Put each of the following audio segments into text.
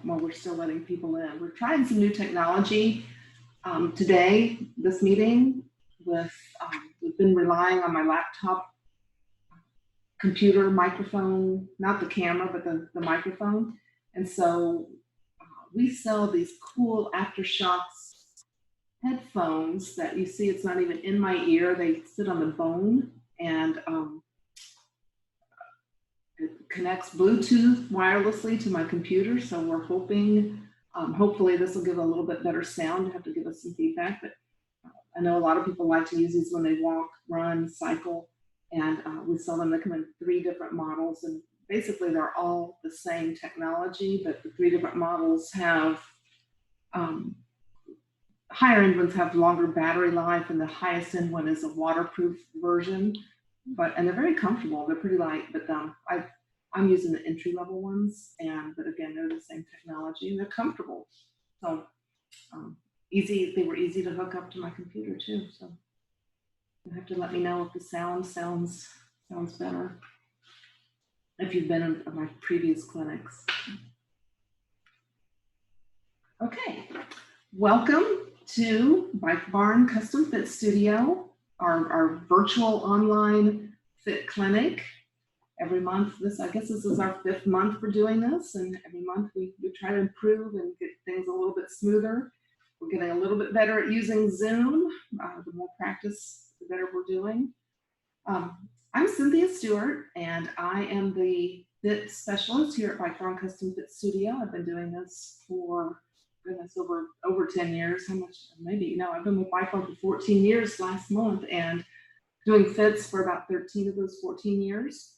while we're still letting people in. We're trying some new technology today, this meeting, with we've been relying on my laptop computer microphone, not the camera, but the microphone. And so we sell these cool Aftershocks headphones that you see, it's not even in my ear, they sit on the bone, and it connects Bluetooth wirelessly to my computer. So we're hoping, hopefully this will give a little bit better sound. You have to give us some feedback, but I know a lot of people like to use these when they walk, run, cycle, and we sell them. They come in 3 different models, and basically they're all the same technology, but the 3 different models have, higher end ones have longer battery life, and the highest end one is a waterproof version, and they're very comfortable. They're pretty light, but I'm using the entry level ones, but again, they're the same technology and they're comfortable. So they were easy to hook up to my computer too. So you have to let me know if the sound sounds better, if you've been in my previous clinics. Okay, welcome to Bike Barn Custom Fit Studio, our virtual online fit clinic. Every month, I guess this is our 5th month for doing this, and every month we try to improve and get things a little bit smoother. We're getting a little bit better at using Zoom. The more practice, the better we're doing. I'm Cynthia Stewart, and I am the fit specialist here at Bike Barn Custom Fit Studio. I've been doing this for, goodness, over 10 years. How much? Maybe, I've been with Bike Barn for 14 years last month, and doing fits for about 13 of those 14 years.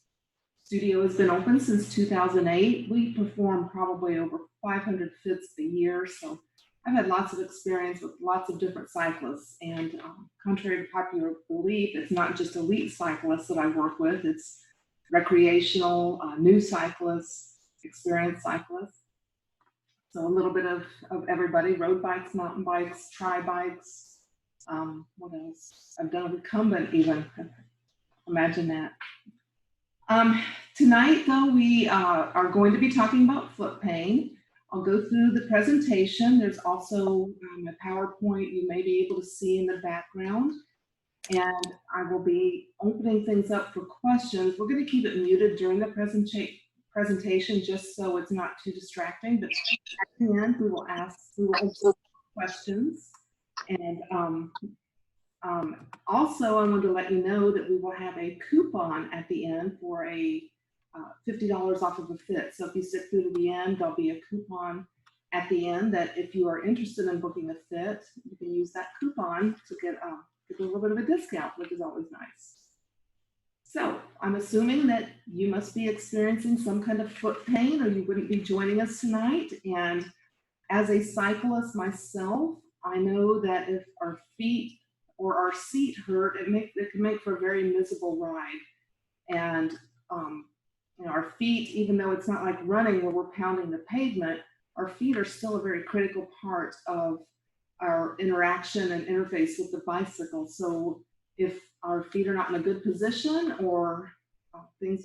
Studio has been open since 2008. We perform probably over 500 fits a year, so I've had lots of experience with lots of different cyclists, and contrary to popular belief, it's not just elite cyclists that I work with, it's recreational, new cyclists, experienced cyclists. So a little bit of everybody: road bikes, mountain bikes, tri-bikes, what else? I've done a recumbent even, imagine that. Tonight, though, we are going to be talking about foot pain. I'll go through the presentation. There's also a PowerPoint you may be able to see in the background. And I will be opening things up for questions. We're going to keep it muted during the presentation just so it's not too distracting. But at the end, we will answer questions. And also, I want to let you know that we will have a coupon at the end for a $50 off of a fit. So if you sit through to the end, there'll be a coupon at the end that if you are interested in booking a fit, you can use that coupon to get a little bit of a discount, which is always nice. So I'm assuming that you must be experiencing some kind of foot pain, or you wouldn't be joining us tonight. And as a cyclist myself, I know that if our feet or our seat hurt, it can make for a very miserable ride. And our feet, even though it's not like running where we're pounding the pavement, our feet are still a very critical part of our interaction and interface with the bicycle. So if our feet are not in a good position, or things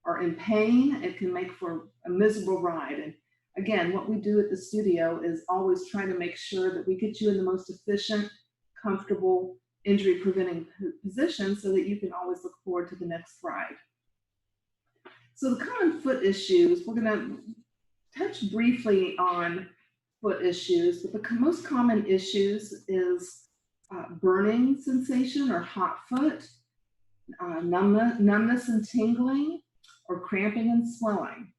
are in pain, it can make for a miserable ride. And again, what we do at the studio is always try to make sure that we get you in the most efficient, comfortable, injury-preventing position so that you can always look forward to the next ride. So the common foot issues, we're going to touch briefly on foot issues, but the most common issues is burning sensation or hot foot, numbness and tingling, or cramping and swelling.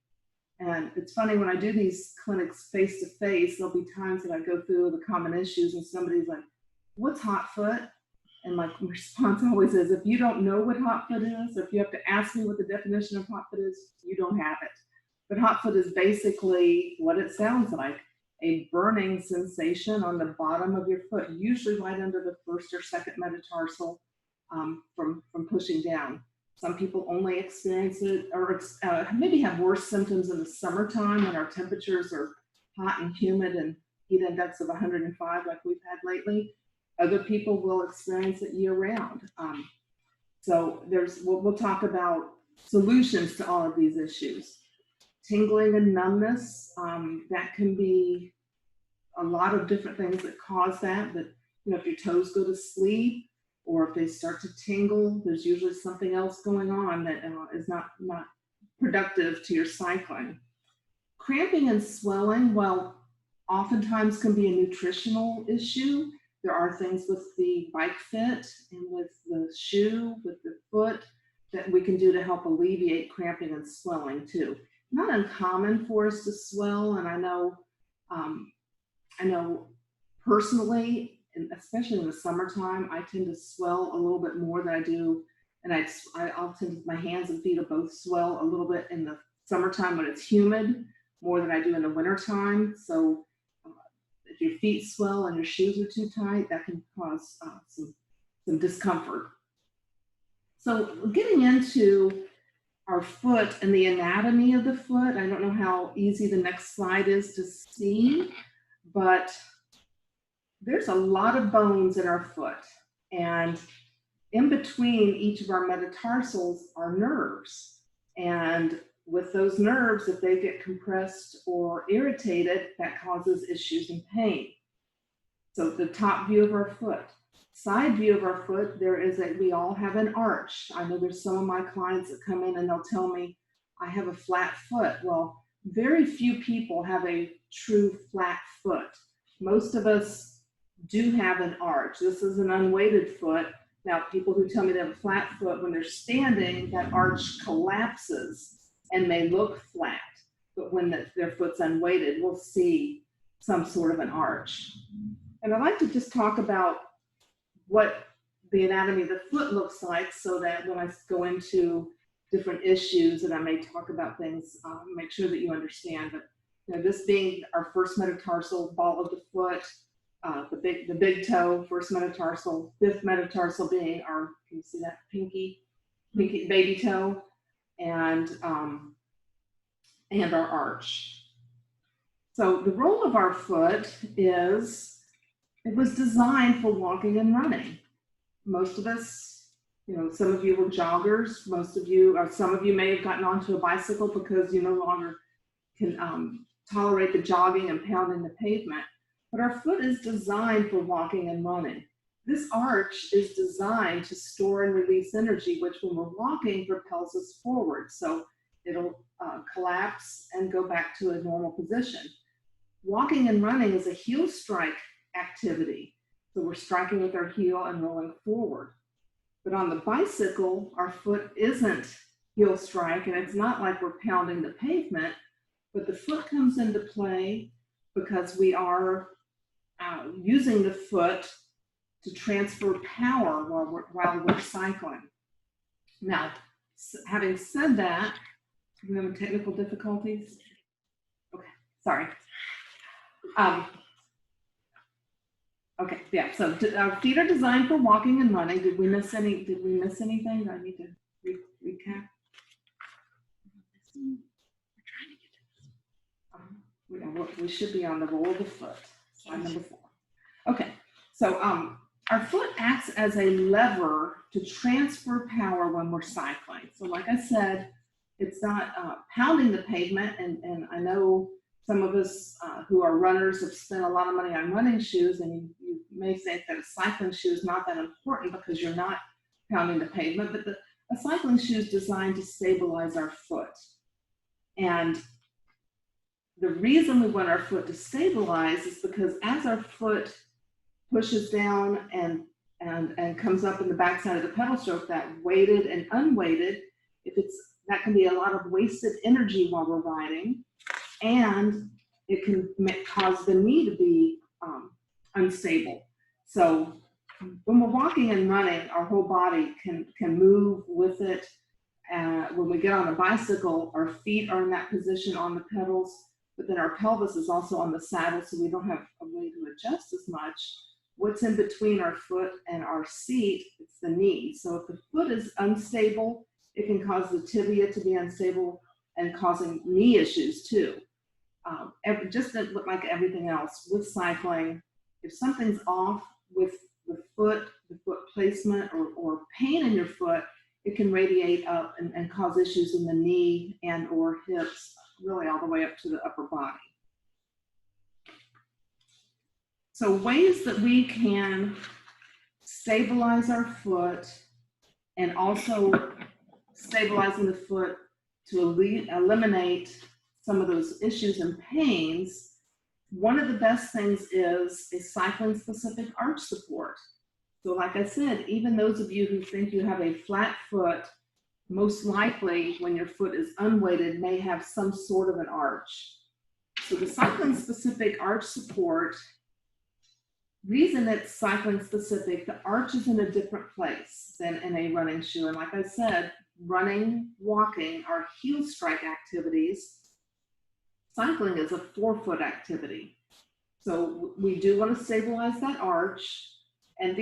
And it's funny, when I do these clinics face to face, there'll be times that I go through the common issues and somebody's like, "What's hot foot?" And my response always is, if you don't know what hot foot is, or if you have to ask me what the definition of hot foot is, you don't have it. But hot foot is basically what it sounds like: a burning sensation on the bottom of your foot, usually right under the 1st or 2nd metatarsal from pushing down. Some people only experience it, or maybe have worse symptoms in the summertime when our temperatures are hot and humid and heat index of 105 like we've had lately. Other people will experience it year-round. So we'll talk about solutions to all of these issues. tingling and numbness. That can be a lot of different things that cause that. But if your toes go to sleep or if they start to tingle, there's usually something else going on that is not productive to your cycling. Cramping and swelling, well, oftentimes can be a nutritional issue. There are things with the bike fit and with the shoe, with the foot, that we can do to help alleviate cramping and swelling too. Not uncommon for us to swell, and I know personally, and especially in the summertime, I tend to swell a little bit more than I do, and I'll tend to, my hands and feet will both swell a little bit in the summertime when it's humid, more than I do in the wintertime. So if your feet swell and your shoes are too tight, that can cause some discomfort. So getting into our foot and the anatomy of the foot, I don't know how easy the next slide is to see, but there's a lot of bones in our foot, and in between each of our metatarsals are nerves. And with those nerves, if they get compressed or irritated, that causes issues and pain. So the top view of our foot, side view of our foot, we all have an arch. I know there's some of my clients that come in and they'll tell me, I have a flat foot. Well, very few people have a true flat foot. Most of us do have an arch. This is an unweighted foot. Now, people who tell me they have a flat foot, when they're standing, that arch collapses and may look flat. But when their foot's unweighted, we'll see some sort of an arch. And I'd like to just talk about what the anatomy of the foot looks like, so that when I go into different issues and I may talk about things, make sure that you understand. But this being our first metatarsal, ball of the foot, the big toe, first metatarsal, fifth metatarsal being our, can you see that, pinky baby toe, and our arch. So the role of our foot is, it was designed for walking and running. Most of us, some of you were joggers, some of you may have gotten onto a bicycle because you no longer can tolerate the jogging and pounding the pavement. But our foot is designed for walking and running. This arch is designed to store and release energy, which when we're walking propels us forward. So it'll collapse and go back to a normal position. Walking and running is a heel strike activity. So we're striking with our heel and rolling forward. But on the bicycle, our foot isn't heel strike, and it's not like we're pounding the pavement, but the foot comes into play because we are using the foot to transfer power while we're cycling. Now, having said that, we have technical difficulties. Okay, sorry. Okay, yeah. So our feet are designed for walking and running. Did we miss anything? Do I need to recap? We're trying to get this. We should be on the roll of the foot. Slide number 4. Okay, so our foot acts as a lever to transfer power when we're cycling. So like I said, it's not pounding the pavement, and I know some of us who are runners have spent a lot of money on running shoes, and you may think that a cycling shoe is not that important because you're not pounding the pavement, but a cycling shoe is designed to stabilize our foot. And the reason we want our foot to stabilize is because as our foot pushes down and comes up in the backside of the pedal stroke, that weighted and unweighted, that can be a lot of wasted energy while we're riding, and it can cause the knee to be unstable. So when we're walking and running, our whole body can move with it. When we get on a bicycle, our feet are in that position on the pedals, but then our pelvis is also on the saddle, so we don't have a way to adjust as much. What's in between our foot and our seat? It's the knee. So if the foot is unstable, it can cause the tibia to be unstable and causing knee issues too. Just like everything else with cycling, if something's off with the foot placement or pain in your foot, it can radiate up and cause issues in the knee and or hips really all the way up to the upper body. So ways that we can stabilize our foot and also stabilizing the foot to eliminate some of those issues and pains. One of the best things is a cycling specific arch support. So like I said, even those of you who think you have a flat foot, most likely when your foot is unweighted may have some sort of an arch. So the cycling specific arch support, reason it's cycling specific, the arch is in a different place than in a running shoe. And like I said, running, walking are heel strike activities. Cycling is a forefoot activity. So we do want to stabilize that arch. And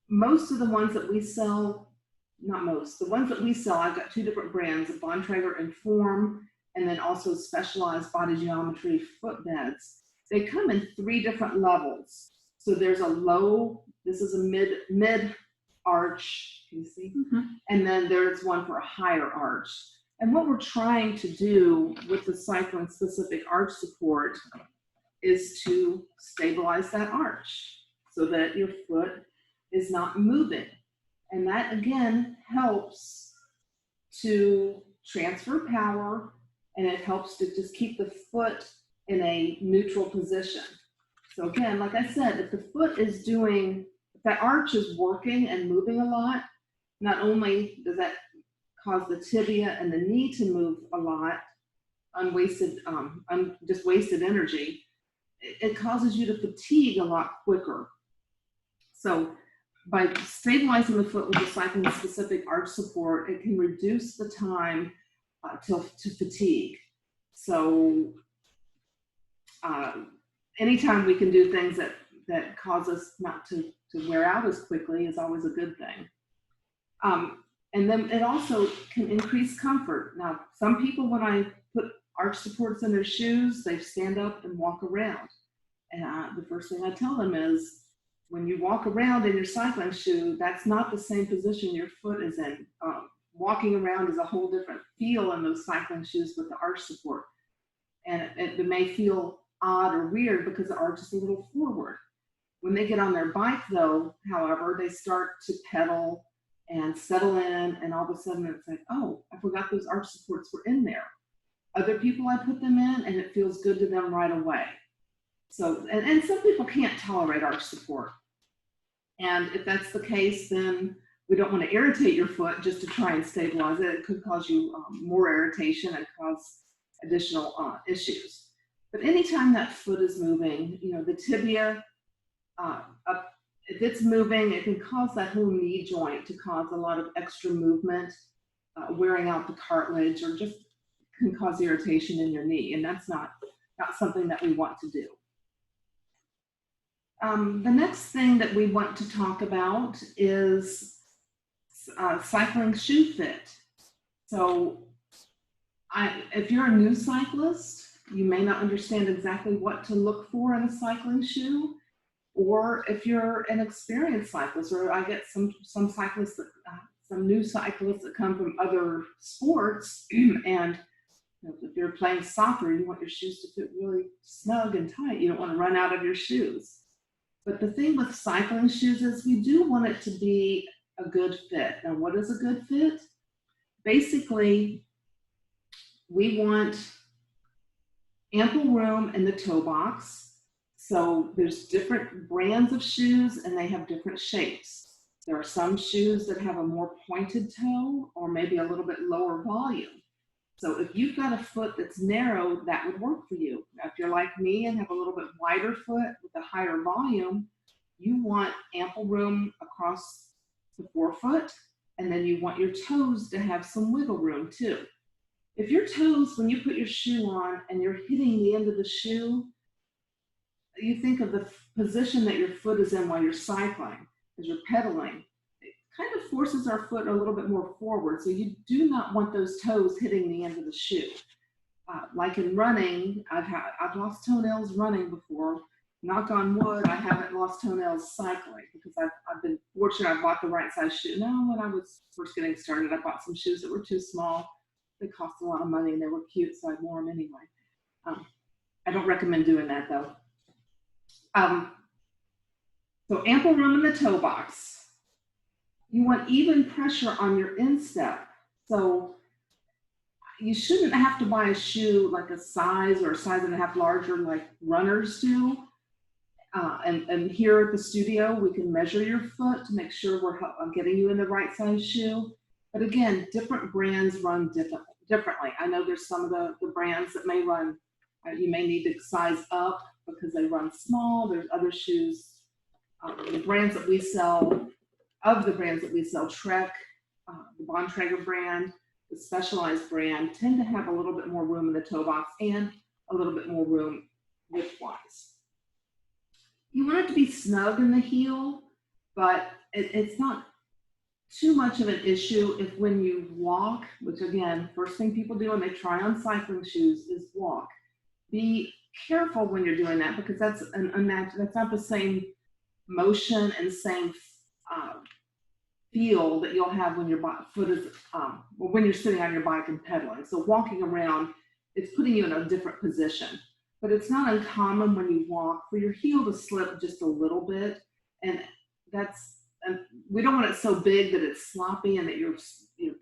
most of the ones that we sell, not most, the ones that we sell, I've got two different brands, Bontrager and Form, and then also Specialized Body Geometry footbeds. They come in 3 different levels. So there's a low, this is a mid arch, can you see? Mm-hmm. And then there's one for a higher arch. And what we're trying to do with the cycling specific arch support is to stabilize that arch so that your foot is not moving. And that again helps to transfer power, and it helps to just keep the foot in a neutral position. So again, like I said, if the foot is doing, if that arch is working and moving a lot, not only does that cause the tibia and the knee to move a lot, just wasted energy, it causes you to fatigue a lot quicker. So by stabilizing the foot with the cycling specific arch support, it can reduce the time to fatigue. So anytime we can do things that cause us not to wear out as quickly is always a good thing. And then it also can increase comfort. Now, some people, when I put arch supports in their shoes, they stand up and walk around. And the first thing I tell them is, when you walk around in your cycling shoe, that's not the same position your foot is in. Walking around is a whole different feel in those cycling shoes with the arch support. And it may feel odd or weird because the arch is a little forward. When they get on their bike though, however, they start to pedal and settle in, and all of a sudden it's like, oh, I forgot those arch supports were in there. Other people, I put them in and it feels good to them right away. So, and some people can't tolerate arch support. And if that's the case, then we don't want to irritate your foot just to try and stabilize it. It could cause you more irritation and cause additional issues. But anytime that foot is moving, you know, the tibia, if it's moving, it can cause that whole knee joint to cause a lot of extra movement, wearing out the cartilage, or just can cause irritation in your knee. And that's not something that we want to do. The next thing that we want to talk about is cycling shoe fit. So if you're a new cyclist, you may not understand exactly what to look for in a cycling shoe. Or if you're an experienced cyclist, or I get some cyclists, some new cyclists that come from other sports, and you know, if you're playing soccer, you want your shoes to fit really snug and tight. You don't want to run out of your shoes. But the thing with cycling shoes is we do want it to be a good fit. Now, what is a good fit? Basically, we want ample room in the toe box. So there's different brands of shoes and they have different shapes. There are some shoes that have a more pointed toe or maybe a little bit lower volume. So if you've got a foot that's narrow, that would work for you. Now, if you're like me and have a little bit wider foot with a higher volume, you want ample room across the forefoot, and then you want your toes to have some wiggle room too. If your toes, when you put your shoe on and you're hitting the end of the shoe, you think of the position that your foot is in while you're cycling, as you're pedaling. It kind of forces our foot a little bit more forward, so you do not want those toes hitting the end of the shoe. Like in running, I've lost toenails running before. Knock on wood, I haven't lost toenails cycling because I've been fortunate. I bought the right size shoe. Now, when I was first getting started, I bought some shoes that were too small. they cost a lot of money and they were cute, so I wore them anyway. I don't recommend doing that though. So ample room in the toe box. You want even pressure on your instep. So you shouldn't have to buy a shoe like a size or a size and a half larger like runners do. And here at the studio, we can measure your foot to make sure we're getting you in the right size shoe. But again, different brands run differently. I know there's some of the brands that may run, you may need to size up because they run small. There's other shoes, the brands that we sell, Trek, the Bontrager brand, the Specialized brand, tend to have a little bit more room in the toe box and a little bit more room width-wise. You want it to be snug in the heel, but it's not too much of an issue if when you walk, which again, first thing people do when they try on cycling shoes is walk. Be careful when you're doing that because that's that's not the same motion and same feel that you'll have when your foot is, when you're sitting on your bike and pedaling. So walking around, it's putting you in a different position. But it's not uncommon when you walk for your heel to slip just a little bit, and we don't want it so big that it's sloppy and that you're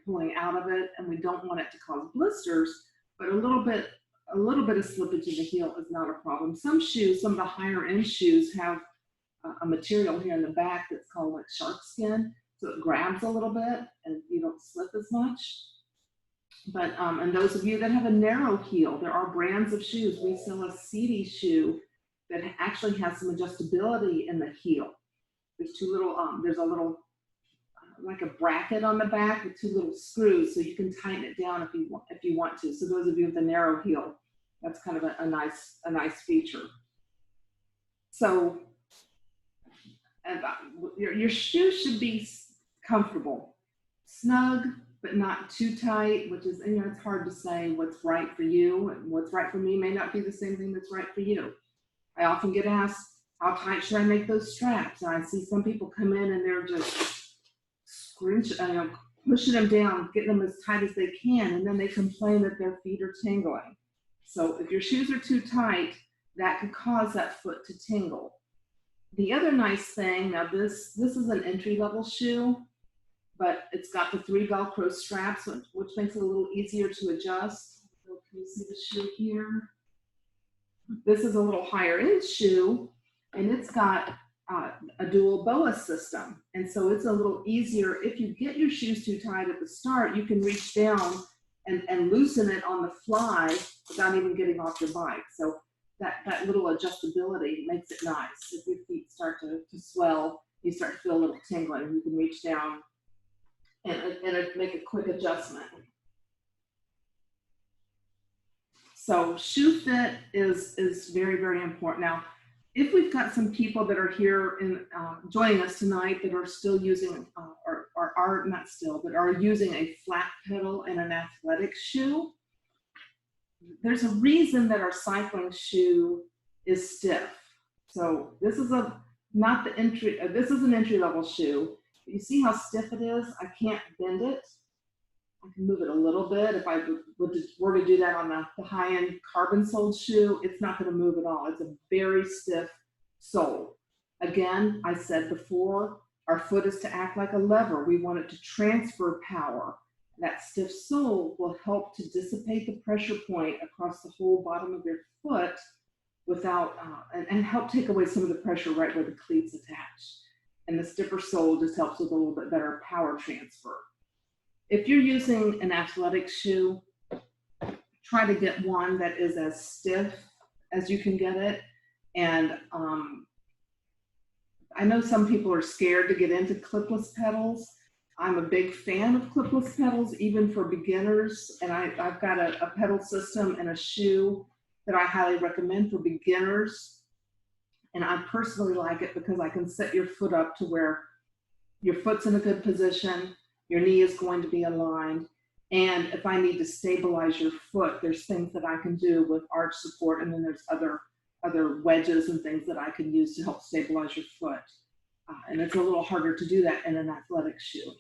pulling out of it, and we don't want it to cause blisters. But a little bit of slippage in the heel is not a problem. Some shoes, some of the higher end shoes have a material here in the back that's called like shark skin, so it grabs a little bit and you don't slip as much. But and those of you that have a narrow heel, there are brands of shoes. We sell a seedy shoe that actually has some adjustability in the heel. There's two little, there's a little like a bracket on the back with two little screws, so you can tighten it down if you want to. So those of you with a narrow heel, that's kind of a nice feature. So your shoe should be comfortable, snug, but not too tight, which is, it's hard to say what's right for you, and what's right for me may not be the same thing that's right for you. I often get asked, how tight should I make those straps? And I see some people come in and they're just pushing them down, getting them as tight as they can, and then they complain that their feet are tingling. So if your shoes are too tight, that could cause that foot to tingle. The other nice thing, now this is an entry-level shoe, but it's got the 3 Velcro straps, which makes it a little easier to adjust. So can you see the shoe here? This is a little higher end shoe, and it's got a dual BOA system. And so it's a little easier. If you get your shoes too tight at the start, you can reach down and loosen it on the fly without even getting off your bike. So that little adjustability makes it nice. If your feet start to swell, you start to feel a little tingling, you can reach down and make a quick adjustment. So shoe fit is very, very important. Now, if we've got some people that are here joining us tonight that are still using, are using a flat pedal and an athletic shoe, there's a reason that our cycling shoe is stiff. So this is an entry-level shoe. You see how stiff it is? I can't bend it. I can move it a little bit. If I were to do that on the high-end carbon-soled shoe, it's not going to move at all. It's a very stiff sole. Again, I said before, our foot is to act like a lever. We want it to transfer power. That stiff sole will help to dissipate the pressure point across the whole bottom of your foot without, and help take away some of the pressure right where the cleat's attached. And the stiffer sole just helps with a little bit better power transfer. If you're using an athletic shoe, try to get one that is as stiff as you can get it. And I know some people are scared to get into clipless pedals. I'm a big fan of clipless pedals, even for beginners. And I've got a pedal system and a shoe that I highly recommend for beginners. And I personally like it because I can set your foot up to where your foot's in a good position, your knee is going to be aligned. And if I need to stabilize your foot, there's things that I can do with arch support, and then there's other wedges and things that I can use to help stabilize your foot. And it's a little harder to do that in an athletic shoe.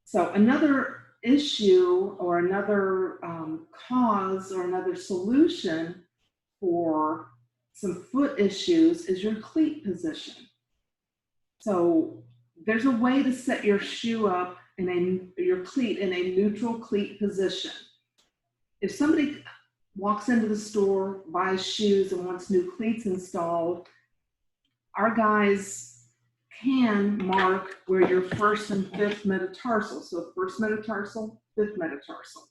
So another issue or another cause or another solution for some foot issues is your cleat position. So there's a way to set your shoe up your cleat in a neutral cleat position. If somebody walks into the store, buys shoes, and wants new cleats installed, our guys can mark where your first and fifth metatarsal, so first metatarsal, fifth metatarsal.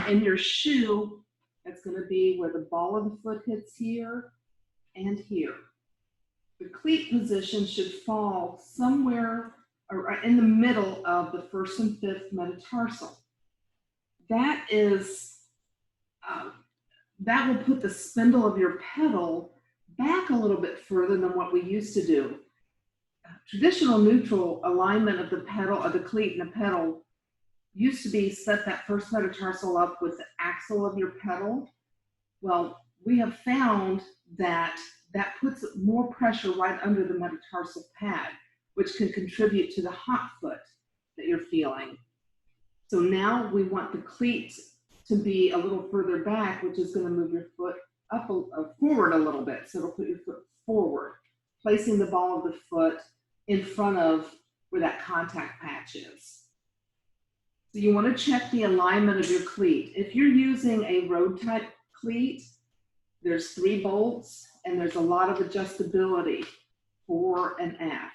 In your shoe, that's going to be where the ball of the foot hits here and here. The cleat position should fall somewhere in the middle of the first and fifth metatarsal. That will put the spindle of your pedal back a little bit further than what we used to do. Traditional neutral alignment of the pedal, of the cleat and the pedal, used to be set that first metatarsal up with the axle of your pedal. Well, we have found that puts more pressure right under the metatarsal pad, which can contribute to the hot foot that you're feeling. So now we want the cleat to be a little further back, which is going to move your foot up forward a little bit. So it'll put your foot forward, placing the ball of the foot in front of where that contact patch is. So you want to check the alignment of your cleat. If you're using a road type cleat, there's 3 bolts and there's a lot of adjustability fore and aft.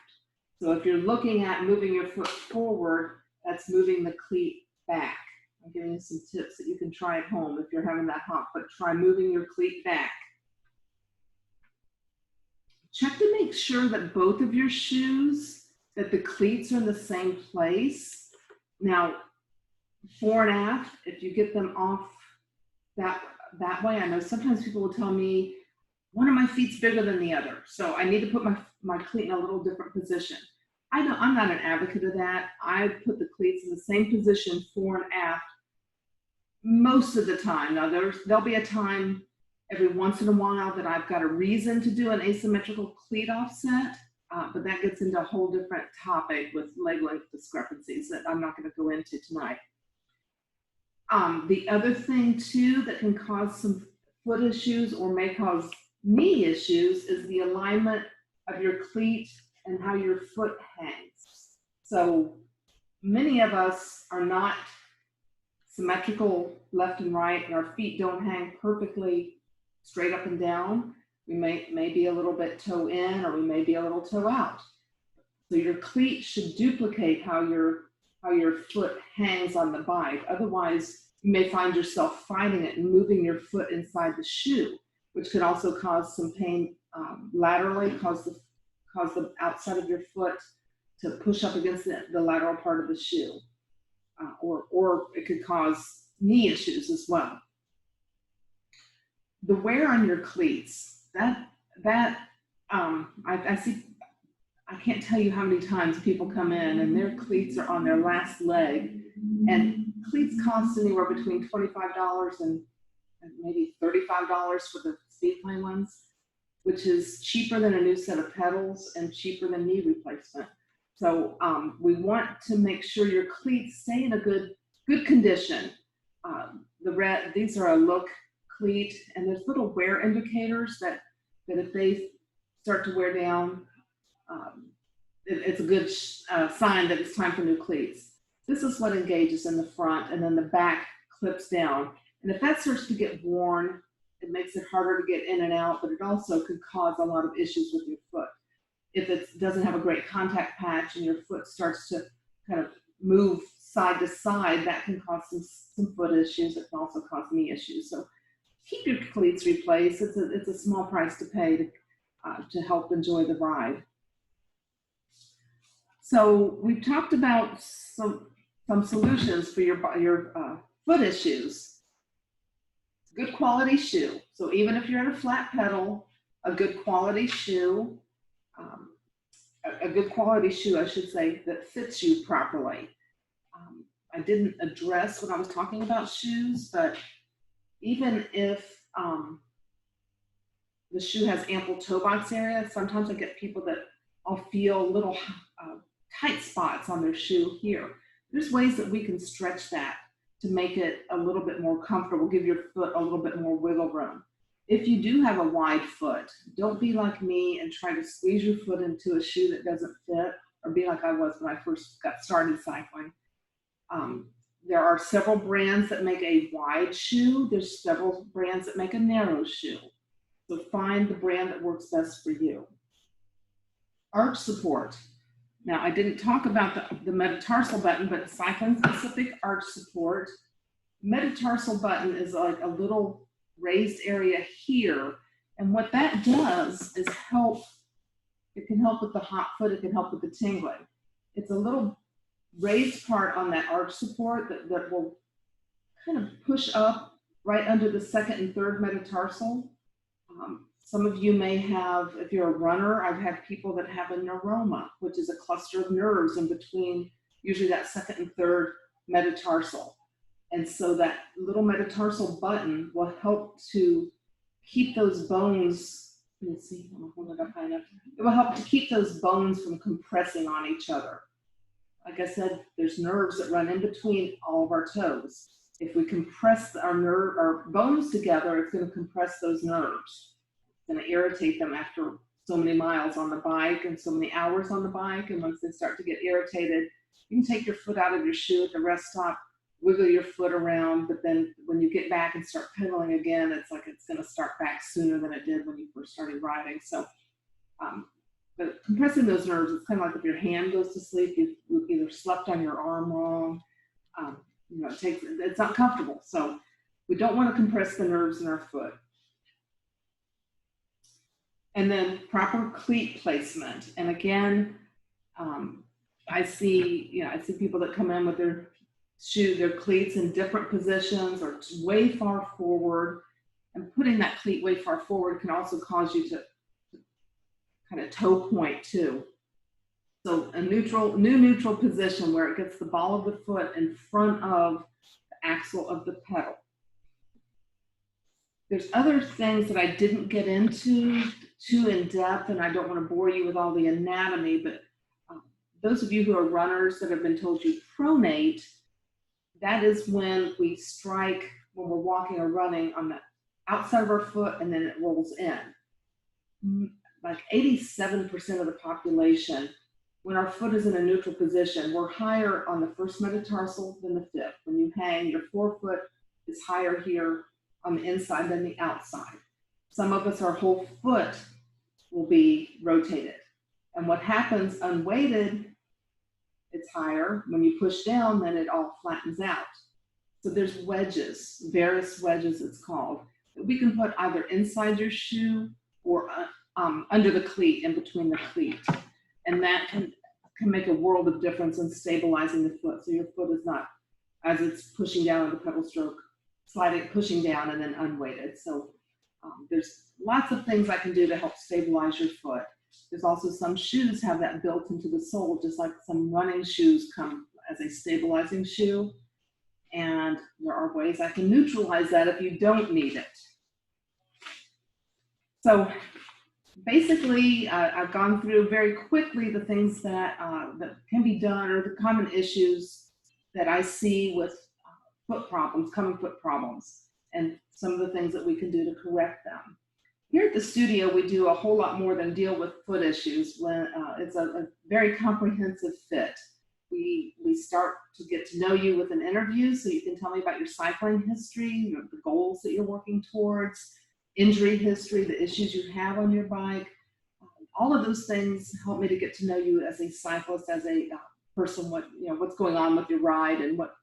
So if you're looking at moving your foot forward, that's moving the cleat back. I'm giving you some tips that you can try at home if you're having that hot foot. Try moving your cleat back. Check to make sure that both of your shoes, that the cleats are in the same place. Now, fore and aft, if you get them off that way, I know sometimes people will tell me, one of my feet's bigger than the other, so I need to put my cleat in a little different position. I'm not an advocate of that. I put the cleats in the same position, fore and aft, most of the time. Now there'll be a time every once in a while that I've got a reason to do an asymmetrical cleat offset, but that gets into a whole different topic with leg length discrepancies that I'm not going to go into tonight. The other thing too that can cause some foot issues or may cause knee issues is the alignment of your cleat and how your foot hangs. So many of us are not symmetrical left and right, and our feet don't hang perfectly straight up and down. We may be a little bit toe in, or we may be a little toe out. So your cleat should duplicate how your foot hangs on the bike. Otherwise, you may find yourself fighting it and moving your foot inside the shoe, which could also cause some pain laterally, cause the outside of your foot to push up against the lateral part of the shoe, or it could cause knee issues as well. The wear on your cleats, I see, I can't tell you how many times people come in and their cleats are on their last leg, and cleats cost anywhere between $25 and maybe $35 for the speedplane ones, which is cheaper than a new set of pedals and cheaper than knee replacement. So we want to make sure your cleats stay in a good condition. These are a look cleat, and there's little wear indicators that if they start to wear down, it's a good sign that it's time for new cleats. This is what engages in the front, and then the back clips down. And if that starts to get worn, it makes it harder to get in and out, but it also could cause a lot of issues with your foot. If it doesn't have a great contact patch and your foot starts to kind of move side to side, that can cause some foot issues. It can also cause knee issues. So keep your cleats replaced. It's a small price to pay to help enjoy the ride. So we've talked about some solutions for your foot issues. Good quality shoe. So even if you're in a flat pedal, a good quality shoe, I should say, that fits you properly. I didn't address when I was talking about shoes, but even if the shoe has ample toe box area, sometimes I get people that I'll feel little tight spots on their shoe here. There's ways that we can stretch that to make it a little bit more comfortable, give your foot a little bit more wiggle room. If you do have a wide foot, don't be like me and try to squeeze your foot into a shoe that doesn't fit, or be like I was when I first got started cycling. There are several brands that make a wide shoe. There's several brands that make a narrow shoe. So find the brand that works best for you. Arch support. Now, I didn't talk about the metatarsal button, but cycling specific arch support. Metatarsal button is like a little raised area here. And what that does is help. It can help with the hot foot. It can help with the tingling. It's a little raised part on that arch support that will kind of push up right under the second and third metatarsal. Some of you may have, if you're a runner, I've had people that have a neuroma, which is a cluster of nerves in between usually that second and third metatarsal. And so that little metatarsal button will help to keep those bones, let me see, I'm gonna hold it up high enough. It will help to keep those bones from compressing on each other. Like I said, there's nerves that run in between all of our toes. If we compress our bones together, it's going to compress those nerves. It's going to irritate them after so many miles on the bike and so many hours on the bike. And once they start to get irritated, you can take your foot out of your shoe at the rest stop, wiggle your foot around, but then when you get back and start pedaling again, it's like it's going to start back sooner than it did when you first started riding. So, but compressing those nerves, it's kind of like if your hand goes to sleep, you've either slept on your arm wrong. You know, it's not comfortable. So we don't want to compress the nerves in our foot. And then proper cleat placement. And again, I see people that come in with their cleats in different positions or way far forward. And putting that cleat way far forward can also cause you to kind of toe point too. So a neutral position where it gets the ball of the foot in front of the axle of the pedal. There's other things that I didn't get into too in depth, and I don't want to bore you with all the anatomy, but those of you who are runners that have been told you pronate, that is when we strike when we're walking or running on the outside of our foot and then it rolls in. Like 87% of the population, when our foot is in a neutral position, we're higher on the first metatarsal than the fifth. When you hang, your forefoot is higher here on the inside than the outside. Some of us, our whole foot will be rotated. And what happens unweighted, it's higher. When you push down, then it all flattens out. So there's wedges, various wedges it's called, that we can put either inside your shoe or under the cleat, in between the cleat. And that can make a world of difference in stabilizing the foot. So your foot is not, as it's pushing down on the pedal stroke, pushing down and then unweighted. So there's lots of things I can do to help stabilize your foot. There's also some shoes have that built into the sole, just like some running shoes come as a stabilizing shoe. And there are ways I can neutralize that if you don't need it. So basically, I've gone through very quickly the things that can be done, or the common issues that I see with common foot problems, and some of the things that we can do to correct them. Here at the studio, we do a whole lot more than deal with foot issues. When it's a very comprehensive fit. We start to get to know you with an interview, so you can tell me about your cycling history, the goals that you're working towards, injury history, the issues you have on your bike. All of those things help me to get to know you as a cyclist, as a person, what's going on with your ride, and what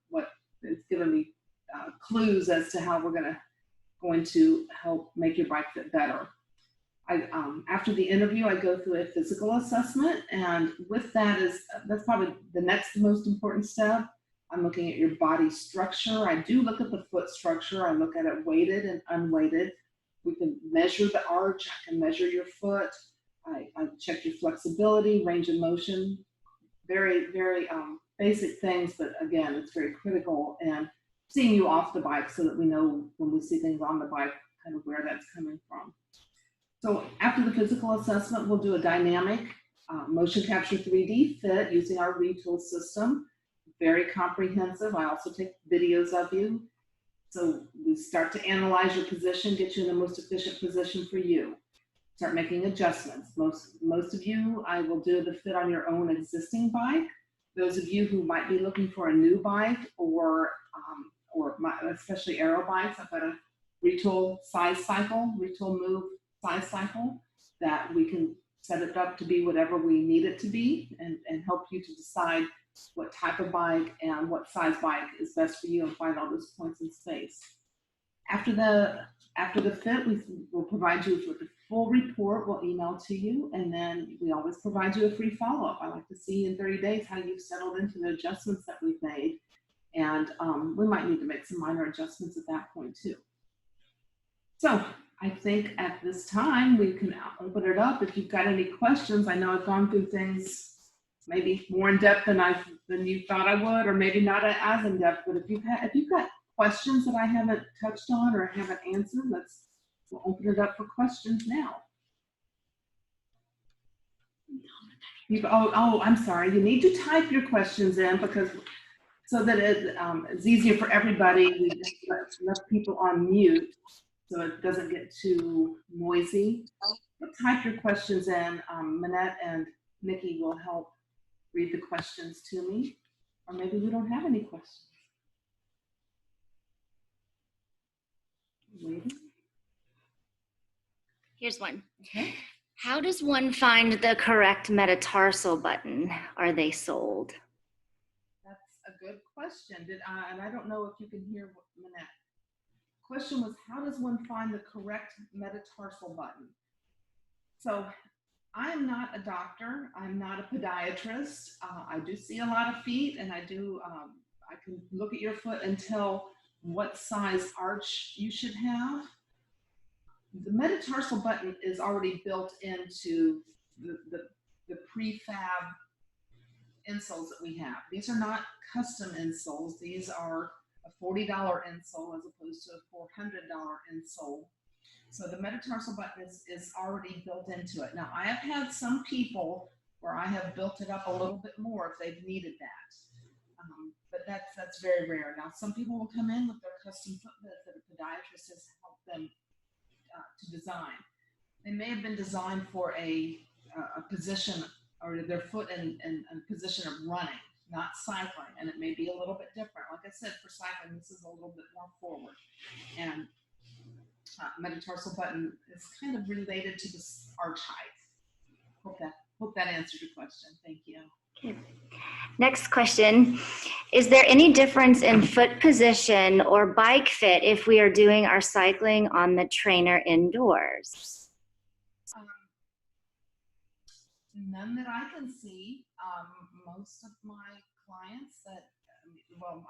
it's given me clues as to how we're going to help make your bike fit better. After the interview, I go through a physical assessment, and with that's probably the next most important step. I'm looking at your body structure. I do look at the foot structure. I look at it weighted and unweighted. We can measure the arch. I can measure your foot. I check your flexibility, range of motion. Very, very basic things, but again, it's very critical. And seeing you off the bike so that we know when we see things on the bike, kind of where that's coming from. So after the physical assessment, we'll do a dynamic motion capture 3D fit using our retool system. very comprehensive. I also take videos of you. So we start to analyze your position, get you in the most efficient position for you. Start making adjustments. Most of you, I will do the fit on your own existing bike. Those of you who might be looking for a new bike or especially aero bikes, I've got a retool move size cycle that we can set it up to be whatever we need it to be and help you to decide what type of bike and what size bike is best for you and find all those points in space. After the fit, we will provide you with a full report. We'll email to you, and then we always provide you a free follow-up. I like to see in 30 days how you've settled into the adjustments that we've made, and we might need to make some minor adjustments at that point too. So I think at this time we can open it up. If you've got any questions, I know I've gone through things maybe more in depth than you thought I would, or maybe not as in depth. But if you've got questions that I haven't touched on or haven't answered, we'll open it up for questions now. I'm sorry. You need to type your questions in because so that it's easier for everybody. We just let people on mute so it doesn't get too noisy. But type your questions in. Manette and Nikki will help read the questions to me, or maybe we don't have any questions. Waiting. Here's one. Okay. How does one find the correct metatarsal button? Are they sold? That's a good question. And I don't know if you can hear what Manette. The question was, how does one find the correct metatarsal button? So I am not a doctor. I'm not a podiatrist. I do see a lot of feet, and I can look at your foot and tell what size arch you should have. The metatarsal button is already built into the prefab insoles that we have. These are not custom insoles. These are a $40 insole as opposed to a $400 insole. So the metatarsal button is already built into it. Now, I have had some people where I have built it up a little bit more if they've needed that. But that's very rare. Now, some people will come in with their custom foot beds that a podiatrist has helped them to design. They may have been designed for a position or their foot in a position of running, not cycling, and it may be a little bit different. Like I said, for cycling, this is a little bit more forward. And metatarsal button is kind of related to this arch height. Hope that answered your question. Thank you. Okay. Next question. Is there any difference in foot position or bike fit if we are doing our cycling on the trainer indoors? None that I can see. Most of my clients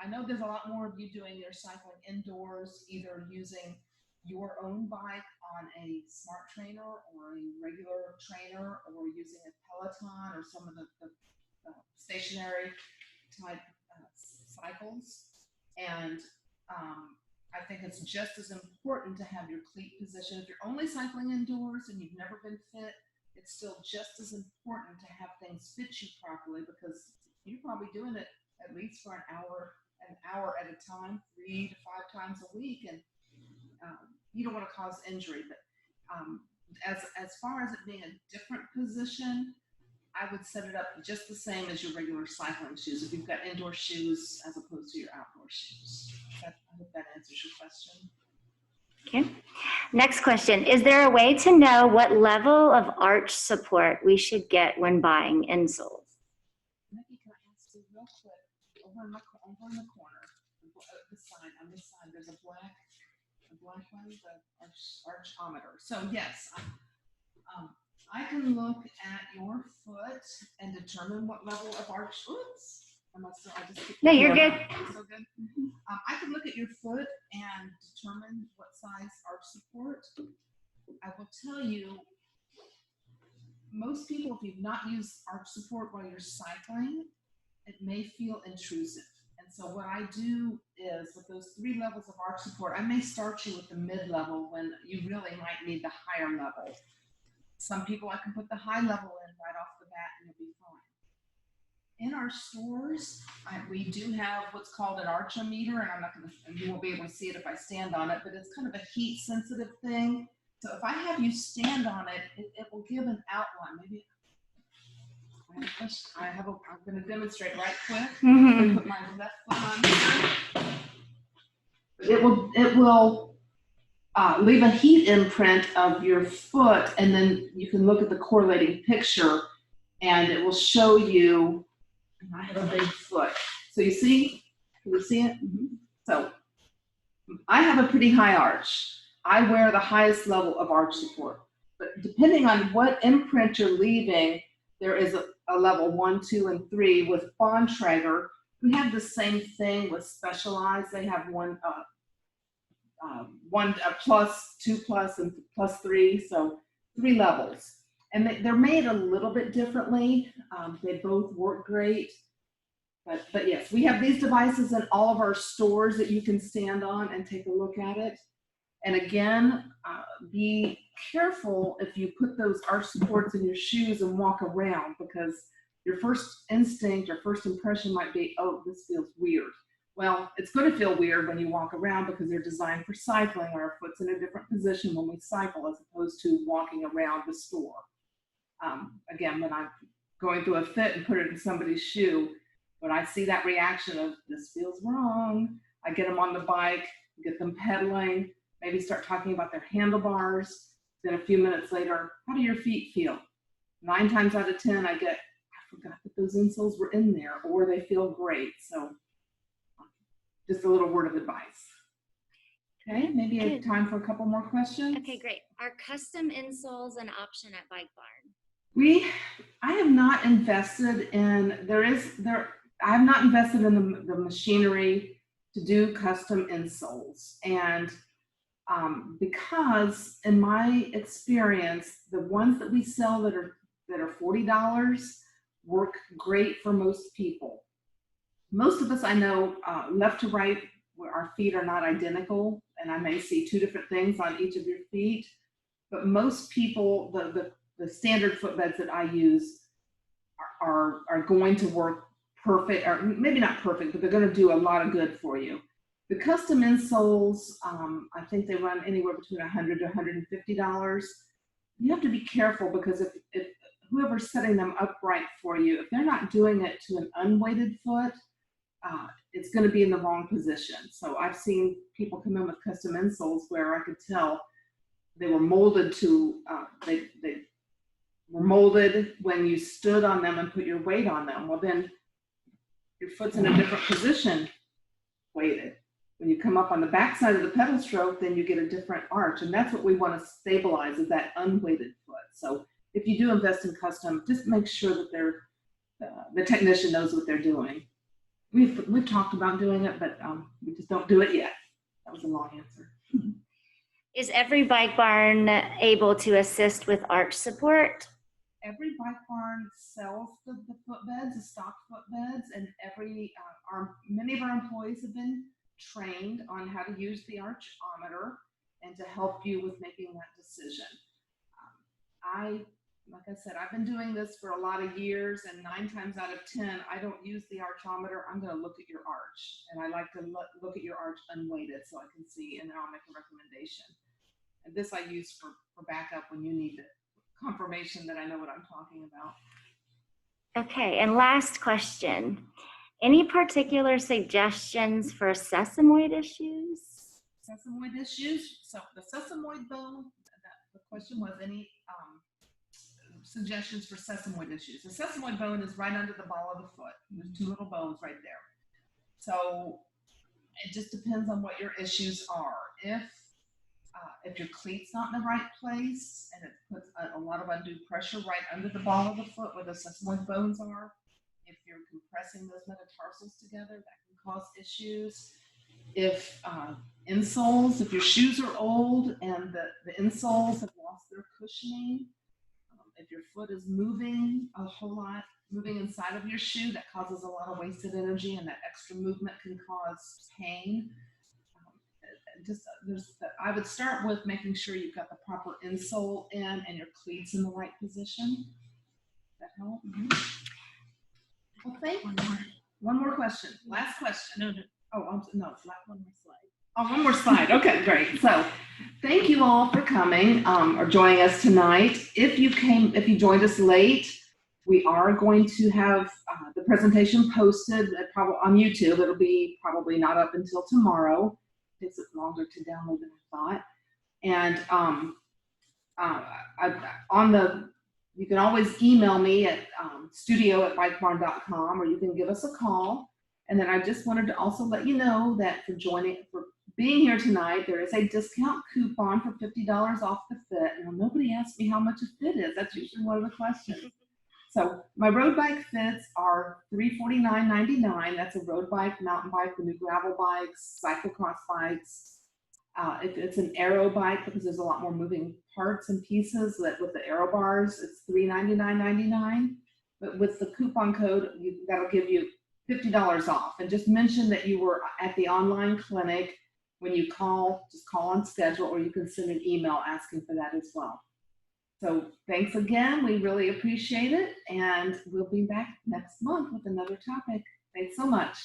I know there's a lot more of you doing your cycling indoors, either using your own bike on a smart trainer or a regular trainer, or using a Peloton or some of the stationary type cycles. And I think it's just as important to have your cleat position. If you're only cycling indoors and you've never been fit, it's still just as important to have things fit you properly, because you're probably doing it at least for an hour at a time, 3 to 5 times a week, and you don't want to cause injury. But as far as it being a different position, I would set it up just the same as your regular cycling shoes, if you've got indoor shoes as opposed to your outdoor shoes. I hope that answers your question. Okay. Next question. Is there a way to know what level of arch support we should get when buying insoles? Nikki, can I ask you real quick, over in the corner, on this side, there's a black one, the archometer. So yes, I can look at your foot and determine what level of arch. Oops. No, you're good. So good. I can look at your foot and determine what size arch support. I will tell you, most people, if you've not used arch support while you're cycling, it may feel intrusive. And so what I do is, with those 3 levels of arch support, I may start you with the mid-level when you really might need the higher level. Some people, I can put the high level in right off the bat and you'll be fine. In our stores, we do have what's called an archometer, and I'm not going to, and you won't be able to see it if I stand on it, but it's kind of a heat sensitive thing. So if I have you stand on it, it will give an outline. Maybe I'm going to demonstrate right quick. I'm going to put my left foot on here. It will leave a heat imprint of your foot, and then you can look at the correlating picture, and it will show you. I have a big foot. So you see, can you see it? So I have a pretty high arch. I wear the highest level of arch support. But depending on what imprint you're leaving, there is a level 1, 2, and 3 with Bontrager. We have the same thing with Specialized. They have one plus, 2 plus, and plus 3. So 3 levels. And they're made a little bit differently. They both work great. But yes, we have these devices in all of our stores that you can stand on and take a look at it. And again, be careful if you put those arch supports in your shoes and walk around, because your first instinct or first impression might be, oh, this feels weird. Well, it's going to feel weird when you walk around because they're designed for cycling, or our foot's in a different position when we cycle as opposed to walking around the store. Again, when I'm going through a fit and put it in somebody's shoe, when I see that reaction of this feels wrong, I get them on the bike, get them pedaling, maybe start talking about their handlebars. Then a few minutes later, how do your feet feel? 9 times out of 10, I get, I forgot that those insoles were in there, or they feel great. So just a little word of advice. Okay, maybe I have time for a couple more questions. Okay, great. Are custom insoles an option at Bike Barn? I have not invested in, I have not invested in the machinery to do custom insoles. And because in my experience, the ones that we sell that are $40 work great for most people. Most of us, I know, left to right, where our feet are not identical, and I may see 2 different things on each of your feet. But most people, the standard footbeds that I use are going to work perfect, or maybe not perfect, but they're going to do a lot of good for you. The custom insoles, I think they run anywhere between $100 to $150. You have to be careful, because if whoever's setting them up right for you, if they're not doing it to an unweighted foot, it's going to be in the wrong position. So I've seen people come in with custom insoles where I could tell they were molded to, they were molded when you stood on them and put your weight on them. Well, then your foot's in a different position weighted. When you come up on the back side of the pedal stroke, then you get a different arch. And that's what we want to stabilize, is that unweighted foot. So if you do invest in custom, just make sure that the technician knows what they're doing. We've talked about doing it, but we just don't do it yet. That was a long answer. Is every Bike Barn able to assist with arch support? Every Bike Barn sells the footbeds, the stock footbeds, and many of our employees have been trained on how to use the archometer and to help you with making that decision. Like I said, I've been doing this for a lot of years, and 9 times out of 10, I don't use the archometer. I'm going to look at your arch, and I like to look at your arch unweighted so I can see, and then I'll make a recommendation. And this I use for backup when you need confirmation that I know what I'm talking about. Okay, and last question. Any particular suggestions for sesamoid issues? Sesamoid issues? So the sesamoid bone, the question was any suggestions for sesamoid issues. The sesamoid bone is right under the ball of the foot. There's 2 little bones right there. So it just depends on what your issues are. If your cleat's not in the right place and it puts a lot of undue pressure right under the ball of the foot where the sesamoid bones are, if you're compressing those metatarsals together, that can cause issues. If insoles, if your shoes are old and the insoles have lost their cushioning, if your foot is moving a whole lot, moving inside of your shoe, that causes a lot of wasted energy, and that extra movement can cause pain. I would start with making sure you've got the proper insole in and your cleats in the right position. That help? Well, thank One more. One more question. Last question. No, no, Oh, no, it's not. one more slide. Oh, one more slide. Okay, great. So thank you all for coming or joining us tonight. If you joined us late, we are going to have the presentation posted probably on YouTube. It'll be probably not up until tomorrow. It takes it longer to download than I thought. And you can always email me at studio@bikebarn.com, or you can give us a call. And then I just wanted to also let you know that for being here tonight, there is a discount coupon for $50 off the fit. Now, nobody asked me how much a fit is. That's usually one of the questions. So my road bike fits are $349.99. That's a road bike, mountain bike, the new gravel bikes, cyclocross bikes. If it's an aero bike, because there's a lot more moving parts and pieces, that with the aero bars, it's $399.99. But with the coupon code, that'll give you $50 off. And just mention that you were at the online clinic. When you call, just call on schedule, or you can send an email asking for that as well. So thanks again. We really appreciate it. And we'll be back next month with another topic. Thanks so much.